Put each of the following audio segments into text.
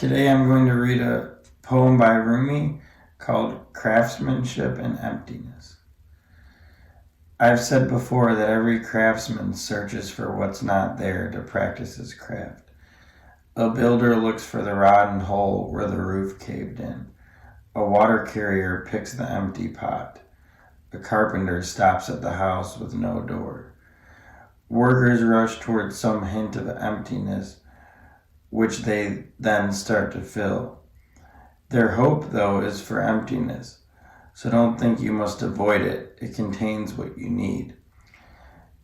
Today I'm going to read a poem by Rumi called Craftsmanship and Emptiness. I've said before that every craftsman searches for what's not there to practice his craft. A builder looks for the rotten hole where the roof caved in. A water carrier picks the empty pot. A carpenter stops at the house with no door. Workers rush towards some hint of emptiness, which they then start to fill. Their hope, though, is for emptiness, so don't think you must avoid it. It contains what you need.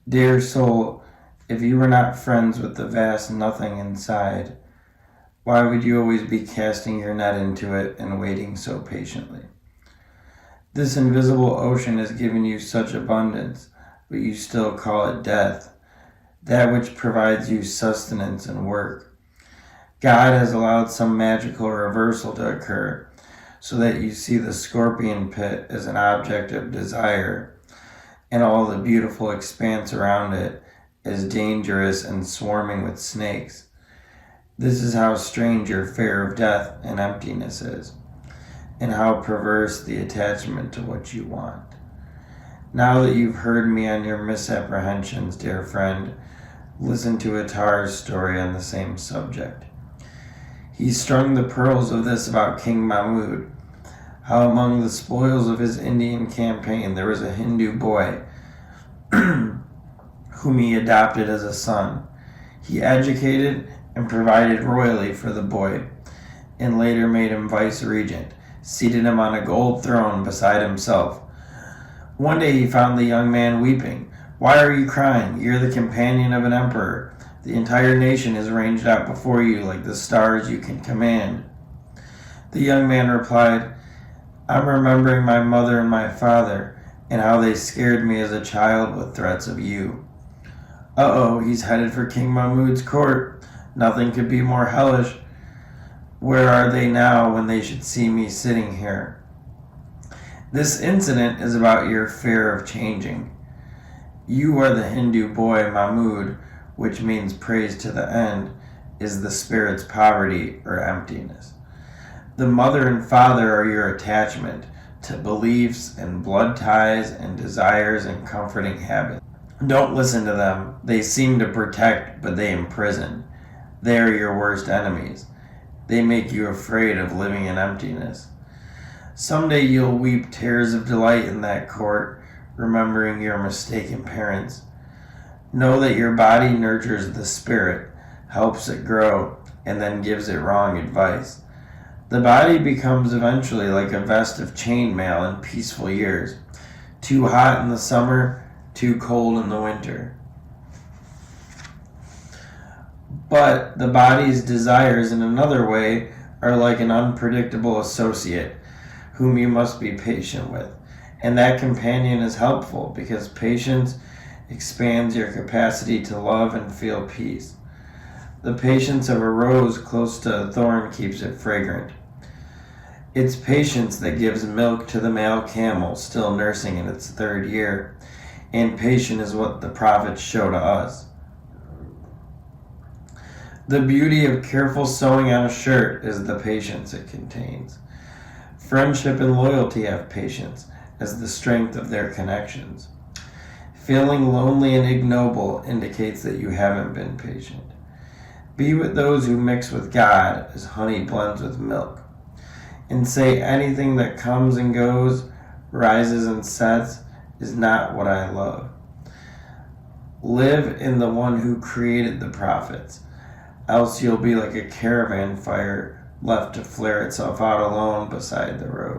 Dear soul, if you were not friends with the vast nothing inside, why would you always be casting your net into it and waiting so patiently? This invisible ocean has given you such abundance, but you still call it death, that which provides you sustenance and work. God has allowed some magical reversal to occur so that you see the scorpion pit as an object of desire and all the beautiful expanse around it as dangerous and swarming with snakes. This is how strange your fear of death and emptiness is, and how perverse the attachment to what you want. Now that you've heard me on your misapprehensions, dear friend, listen to Attar's story on the same subject. He strung the pearls of this about King Mahmud, how among the spoils of his Indian campaign there was a Hindu boy whom he adopted as a son. He educated and provided royally for the boy, and later made him vice-regent, seated him on a gold throne beside himself. One day he found the young man weeping. "Why are you crying? You're the companion of an emperor. The entire nation is ranged out before you like the stars you can command." The young man replied, "I'm remembering my mother and my father, and how they scared me as a child with threats of you." "Uh-oh, he's headed for King Mahmud's court. Nothing could be more hellish. Where are they now when they should see me sitting here?" This incident is about your fear of changing. You are the Hindu boy Mahmud, which means praise to the end, is the spirit's poverty or emptiness. The mother and father are your attachment to beliefs and blood ties and desires and comforting habits. Don't listen to them. They seem to protect, but they imprison. They are your worst enemies. They make you afraid of living in emptiness. Someday you'll weep tears of delight in that court, remembering your mistaken parents. Know that your body nurtures the spirit, helps it grow, and then gives it wrong advice. The body becomes eventually like a vest of chainmail in peaceful years, too hot in the summer, too cold in the winter. But the body's desires in another way are like an unpredictable associate whom you must be patient with. And that companion is helpful because patience expands your capacity to love and feel peace. The patience of a rose close to a thorn keeps it fragrant. It's patience that gives milk to the male camel still nursing in its third year, and patience is what the prophets show to us. The beauty of careful sewing on a shirt is the patience it contains. Friendship and loyalty have patience as the strength of their connections. Feeling lonely and ignoble indicates that you haven't been patient. Be with those who mix with God as honey blends with milk. And say anything that comes and goes, rises and sets, is not what I love. Live in the one who created the prophets, else you'll be like a caravan fire left to flare itself out alone beside the road.